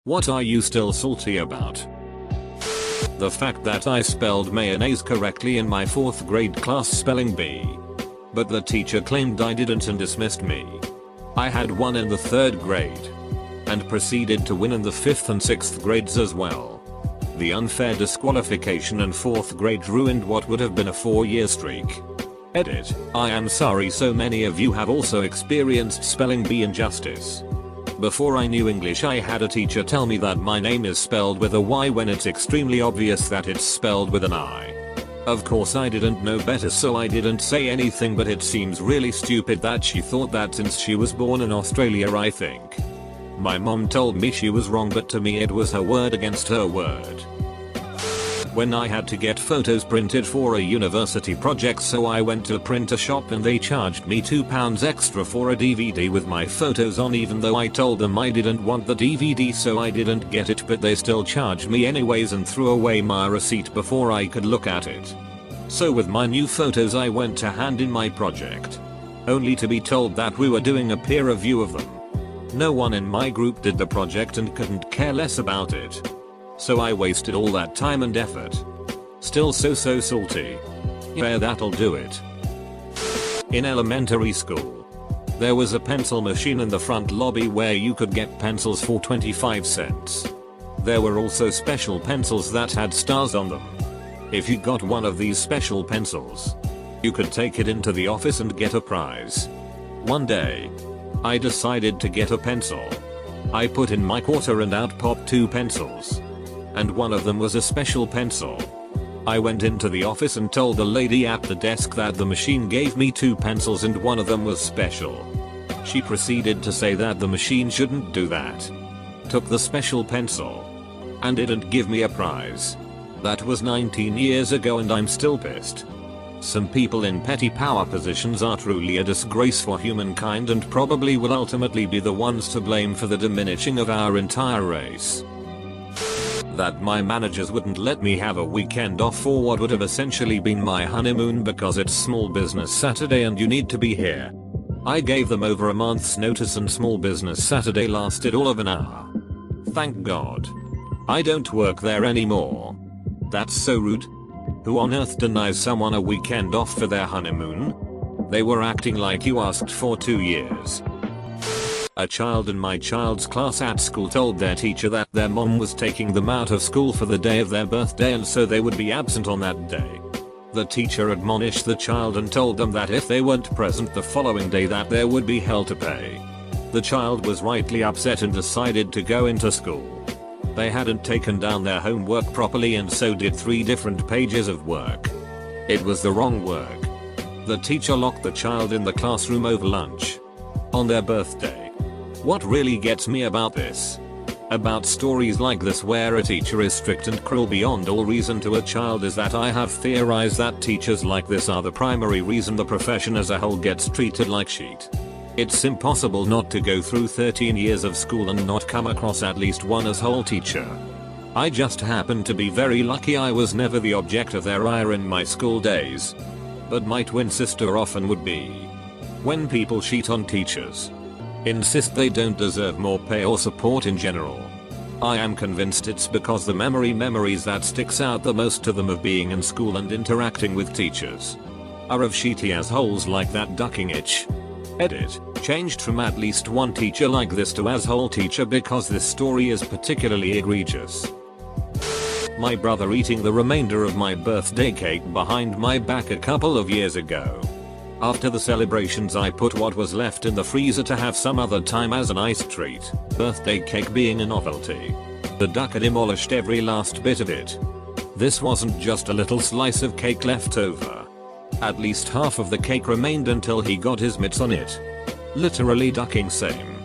What are you still salty about? The fact that I spelled mayonnaise correctly in my 4th grade class spelling bee. But the teacher claimed I didn't and dismissed me. I had won in the 3rd grade. And proceeded to win in the 5th and 6th grades as well. The unfair disqualification in 4th grade ruined what would have been a 4-year streak. Edit. I am sorry so many of you have also experienced spelling bee injustice. Before I knew English I had a teacher tell me that my name is spelled with a Y when it's extremely obvious that it's spelled with an I. Of course I didn't know better so I didn't say anything, but it seems really stupid that she thought that since she was born in Australia. I think my mom told me she was wrong, but to me it was her word against her word. When I had to get photos printed for a university project, so I went to a printer shop and they charged me £2 extra for a DVD with my photos on, even though I told them I didn't want the DVD so I didn't get it, but they still charged me anyways and threw away my receipt before I could look at it. So with my new photos I went to hand in my project, only to be told that we were doing a peer review of them. No one in my group did the project and couldn't care less about it. So I wasted all that time and effort. Still so salty. Yeah, that'll do it. In elementary school, there was a pencil machine in the front lobby where you could get pencils for 25 cents. There were also special pencils that had stars on them. If you got one of these special pencils, you could take it into the office and get a prize. One day, I decided to get a pencil. I put in my quarter and out popped 2 pencils. And one of them was a special pencil. I went into the office and told the lady at the desk that the machine gave me 2 pencils and one of them was special. She proceeded to say that the machine shouldn't do that. Took the special pencil. And didn't give me a prize. That was 19 years ago and I'm still pissed. Some people in petty power positions are truly a disgrace for humankind and probably will ultimately be the ones to blame for the diminishing of our entire race. That my managers wouldn't let me have a weekend off for what would have essentially been my honeymoon because it's Small Business Saturday and you need to be here. I gave them over a month's notice and Small Business Saturday lasted all of an hour. Thank God. I don't work there anymore. That's so rude. Who on earth denies someone a weekend off for their honeymoon? They were acting like you asked for 2 years. A child in my child's class at school told their teacher that their mom was taking them out of school for the day of their birthday and so they would be absent on that day. The teacher admonished the child and told them that if they weren't present the following day that there would be hell to pay. The child was rightly upset and decided to go into school. They hadn't taken down their homework properly and so did 3 different pages of work. It was the wrong work. The teacher locked the child in the classroom over lunch. On their birthday. What really gets me about stories like this where a teacher is strict and cruel beyond all reason to a child is that I have theorized that teachers like this are the primary reason the profession as a whole gets treated like shit. It's impossible not to go through 13 years of school and not come across at least one asshole teacher. I just happen to be very lucky I was never the object of their ire in my school days. But my twin sister often would be. When people cheat on teachers, insist they don't deserve more pay or support in general, I am convinced it's because the memories that sticks out the most to them of being in school and interacting with teachers are of shitty assholes like that ducking itch. Edit. Changed from at least one teacher like this to asshole teacher because this story is particularly egregious. My brother eating the remainder of my birthday cake behind my back a couple of years ago. After the celebrations I put what was left in the freezer to have some other time as a nice treat, birthday cake being a novelty. The ducker demolished every last bit of it. This wasn't just a little slice of cake left over. At least half of the cake remained until he got his mitts on it. Literally ducking same.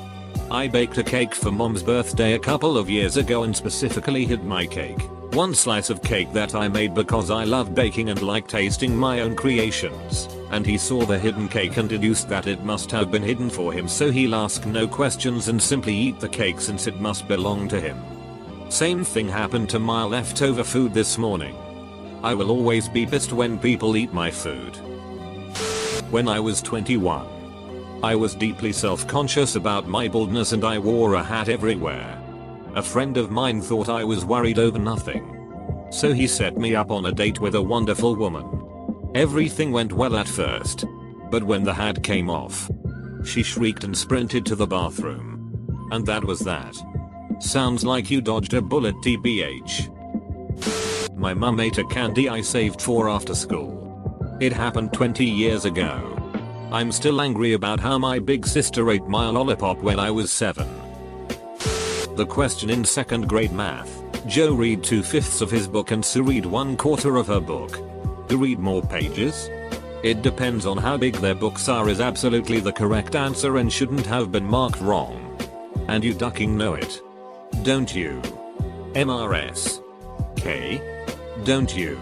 I baked a cake for mom's birthday a couple of years ago and specifically hid my cake. One slice of cake that I made because I love baking and like tasting my own creations, and he saw the hidden cake and deduced that it must have been hidden for him, so he'll ask no questions and simply eat the cake since it must belong to him. Same thing happened to my leftover food this morning. I will always be pissed when people eat my food. When I was 21, I was deeply self-conscious about my baldness and I wore a hat everywhere. A friend of mine thought I was worried over nothing. So he set me up on a date with a wonderful woman. Everything went well at first. But when the hat came off, she shrieked and sprinted to the bathroom. And that was that. Sounds like you dodged a bullet, TBH. My mum ate a candy I saved for after school. It happened 20 years ago. I'm still angry about how my big sister ate my lollipop when I was 7. The question in 2nd grade math. Joe read 2/5 of his book and Sue read 1/4 of her book. To read more pages? It depends on how big their books are is absolutely the correct answer and shouldn't have been marked wrong. And you ducking know it. Don't you? MRS. K? Don't you?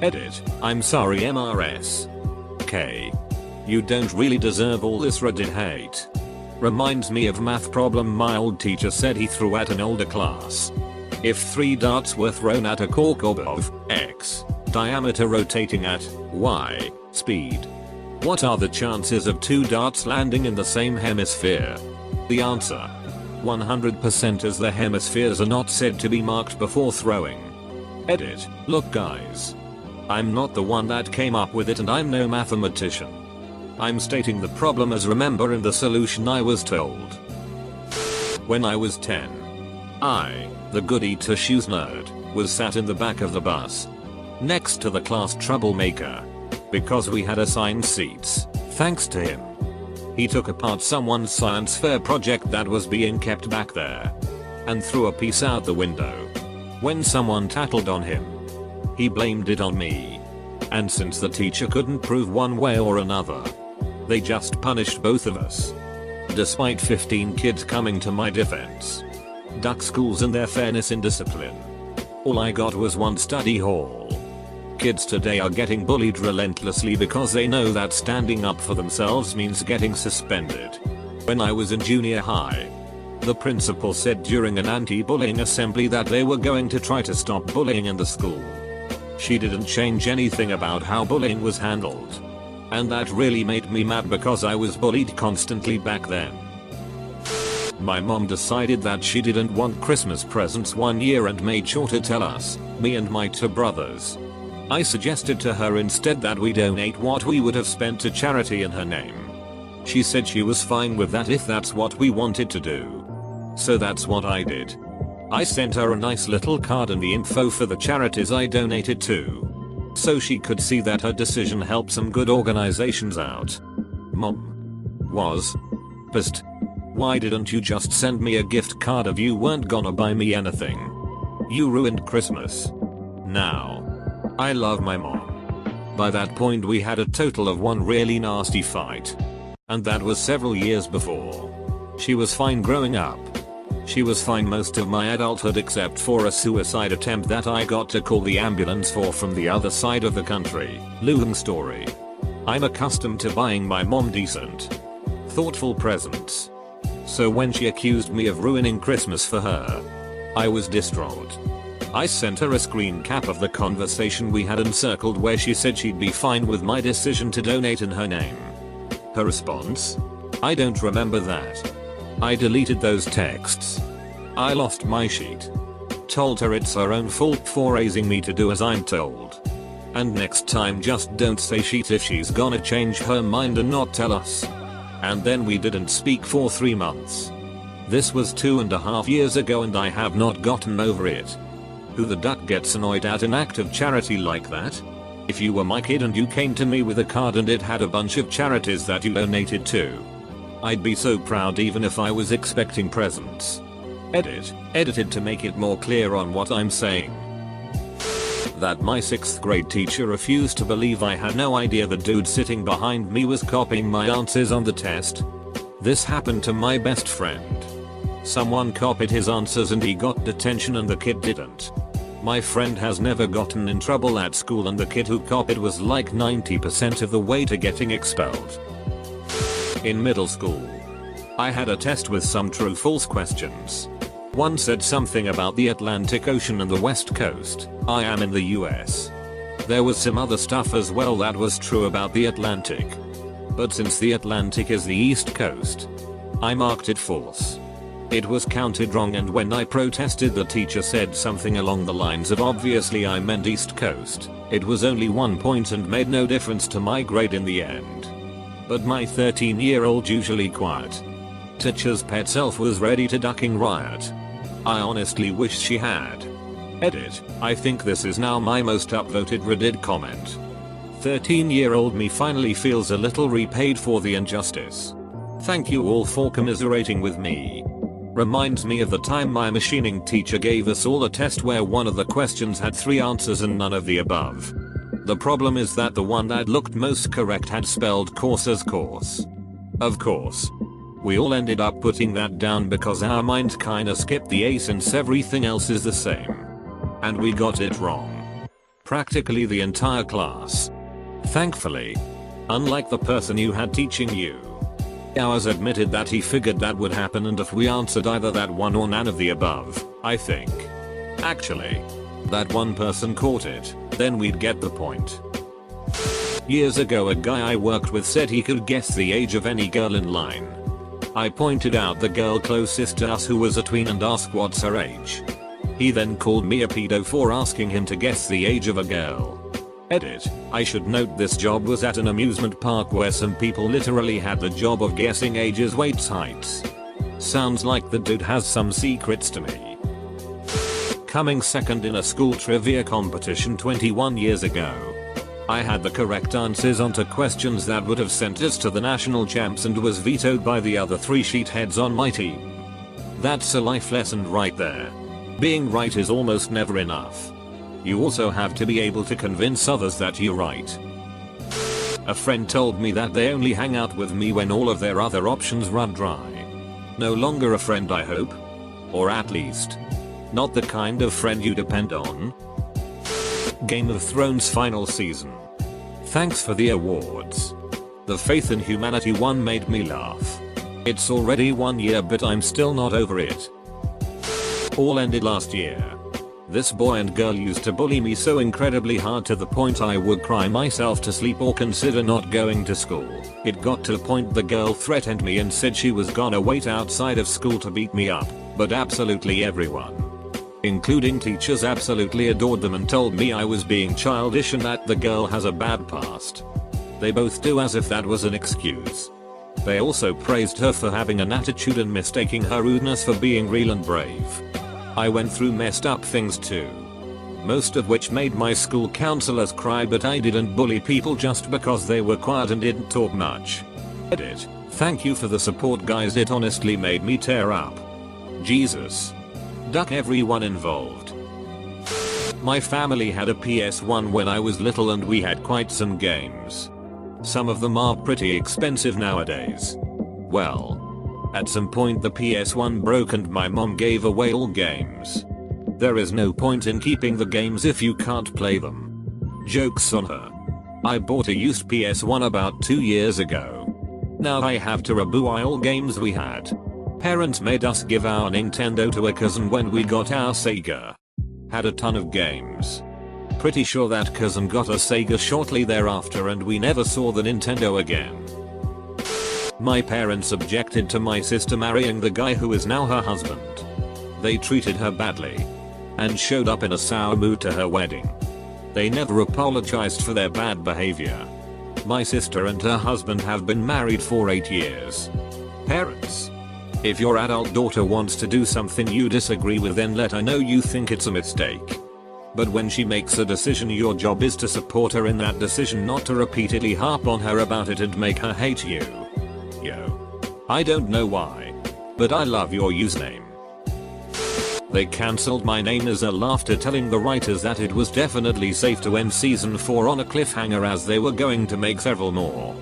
Edit. I'm sorry MRS. K. You don't really deserve all this Reddit hate. Reminds me of math problem my old teacher said he threw at an older class. If 3 darts were thrown at a cork orb of x diameter rotating at y speed, what are the chances of 2 darts landing in the same hemisphere? The answer: 100%, as the hemispheres are not said to be marked before throwing. Edit. Look guys. I'm not the one that came up with it and I'm no mathematician. I'm stating the problem as remember in the solution I was told. When I was 10, I, the goody two-shoes nerd, was sat in the back of the bus, next to the class troublemaker. Because we had assigned seats, thanks to him. He took apart someone's science fair project that was being kept back there, and threw a piece out the window. When someone tattled on him, he blamed it on me. And since the teacher couldn't prove one way or another, they just punished both of us. Despite 15 kids coming to my defense. Duck schools and their fairness in discipline. All I got was one study hall. Kids today are getting bullied relentlessly because they know that standing up for themselves means getting suspended. When I was in junior high, the principal said during an anti-bullying assembly that they were going to try to stop bullying in the school. She didn't change anything about how bullying was handled. And that really made me mad because I was bullied constantly back then. My mom decided that she didn't want Christmas presents one year and made sure to tell us, me and my 2 brothers. I suggested to her instead that we donate what we would have spent to charity in her name. She said she was fine with that if that's what we wanted to do. So that's what I did. I sent her a nice little card and the info for the charities I donated to, so she could see that her decision helped some good organizations out. Mom was pissed. Why didn't you just send me a gift card if you weren't gonna buy me anything? You ruined Christmas. Now, I love my mom. By that point we had a total of one really nasty fight. And that was several years before. She was fine growing up. She was fine most of my adulthood except for a suicide attempt that I got to call the ambulance for from the other side of the country. Long story. I'm accustomed to buying my mom decent, thoughtful presents. So when she accused me of ruining Christmas for her, I was distraught. I sent her a screen cap of the conversation we had encircled where she said she'd be fine with my decision to donate in her name. Her response? I don't remember that. I deleted those texts. I lost my sheet. Told her it's her own fault for raising me to do as I'm told. And next time just don't say sheet if she's gonna change her mind and not tell us. And then we didn't speak for 3 months. This was 2.5 years ago and I have not gotten over it. Who the duck gets annoyed at an act of charity like that? If you were my kid and you came to me with a card and it had a bunch of charities that you donated to, I'd be so proud even if I was expecting presents. Edit. Edited to make it more clear on what I'm saying. That my 6th grade teacher refused to believe I had no idea the dude sitting behind me was copying my answers on the test. This happened to my best friend. Someone copied his answers and he got detention and the kid didn't. My friend has never gotten in trouble at school and the kid who copied was like 90% of the way to getting expelled. In middle school, I had a test with some true-false questions. One said something about the Atlantic Ocean and the West Coast. I am in the US. There was some other stuff as well that was true about the Atlantic. But since the Atlantic is the East Coast, I marked it false. It was counted wrong, and when I protested the teacher said something along the lines of obviously I meant East Coast. It was only 1 point and made no difference to my grade in the end. But my 13-year-old usually quiet teacher's pet self was ready to ducking riot. I honestly wish she had. Edit. I think this is now my most upvoted Reddit comment. 13-year-old me finally feels a little repaid for the injustice. Thank you all for commiserating with me. Reminds me of the time my machining teacher gave us all a test where one of the questions had 3 answers and none of the above. The problem is that the one that looked most correct had spelled course as course. Of course. We all ended up putting that down because our minds kinda skipped the A since everything else is the same. And we got it wrong. Practically the entire class. Thankfully. Unlike the person you had teaching you. Ours admitted that he figured that would happen, and if we answered either that one or none of the above, I think. Actually. That one person caught it, then we'd get the point. Years ago a guy I worked with said he could guess the age of any girl in line. I pointed out the girl closest to us who was a tween and asked what's her age. He then called me a pedo for asking him to guess the age of a girl. Edit. I should note this job was at an amusement park where some people literally had the job of guessing ages, weights, heights. Sounds like the dude has some secrets to me. Coming second in a school trivia competition 21 years ago. I had the correct answers onto questions that would have sent us to the national champs and was vetoed by the other 3 sheetheads on my team. That's a life lesson right there. Being right is almost never enough. You also have to be able to convince others that you're right. A friend told me that they only hang out with me when all of their other options run dry. No longer a friend, I hope. Or at least, not the kind of friend you depend on. Game of Thrones final season. Thanks for the awards. The Faith in Humanity one made me laugh. It's already 1 year but I'm still not over it. All ended last year. This boy and girl used to bully me so incredibly hard to the point I would cry myself to sleep or consider not going to school. It got to the point the girl threatened me and said she was gonna wait outside of school to beat me up, but absolutely everyone, including teachers, absolutely adored them and told me I was being childish and that the girl has a bad past. They both do, as if that was an excuse. They also praised her for having an attitude and mistaking her rudeness for being real and brave. I went through messed up things too. Most of which made my school counselors cry, but I didn't bully people just because they were quiet and didn't talk much. Edit. Thank you for the support guys, it honestly made me tear up. Jesus. Duck everyone involved. My family had a PS1 when I was little and we had quite some games. Some of them are pretty expensive nowadays. Well, at some point the PS1 broke and my mom gave away all games. There is no point in keeping the games if you can't play them. Jokes on her. I bought a used PS1 about 2 years ago. Now I have to rebuy all games we had. Parents made us give our Nintendo to a cousin when we got our Sega. Had a ton of games. Pretty sure that cousin got a Sega shortly thereafter and we never saw the Nintendo again. My parents objected to my sister marrying the guy who is now her husband. They treated her badly and showed up in a sour mood to her wedding. They never apologized for their bad behavior. My sister and her husband have been married for 8 years. Parents. If your adult daughter wants to do something you disagree with, then let her know you think it's a mistake. But when she makes a decision, your job is to support her in that decision, not to repeatedly harp on her about it and make her hate you. Yo. I don't know why, but I love your username. They cancelled My Name Is Earl after telling the writers that it was definitely safe to end season 4 on a cliffhanger as they were going to make several more.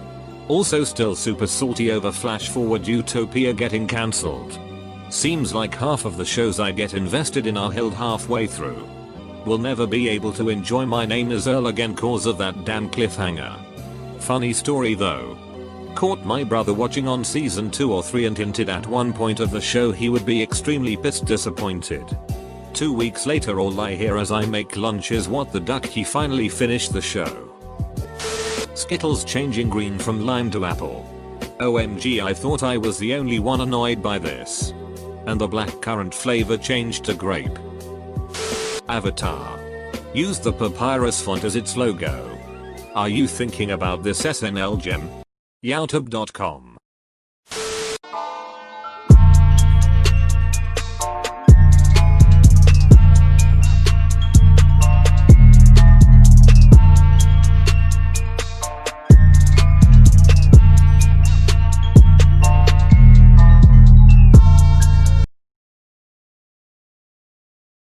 Also still super salty over Flash Forward Utopia getting cancelled. Seems like half of the shows I get invested in are held halfway through. Will never be able to enjoy My Name Is Earl again cause of that damn cliffhanger. Funny story though. Caught my brother watching on season 2 or 3 and hinted at one point of the show he would be extremely pissed disappointed. 2 weeks later all I hear as I make lunch is what the duck, he finally finished the show. Skittles changing green from lime to apple. OMG, I thought I was the only one annoyed by this. and the blackcurrant flavor changed to grape. Avatar. Use the papyrus font as its logo. Are you thinking about this SNL gem? Youtube.com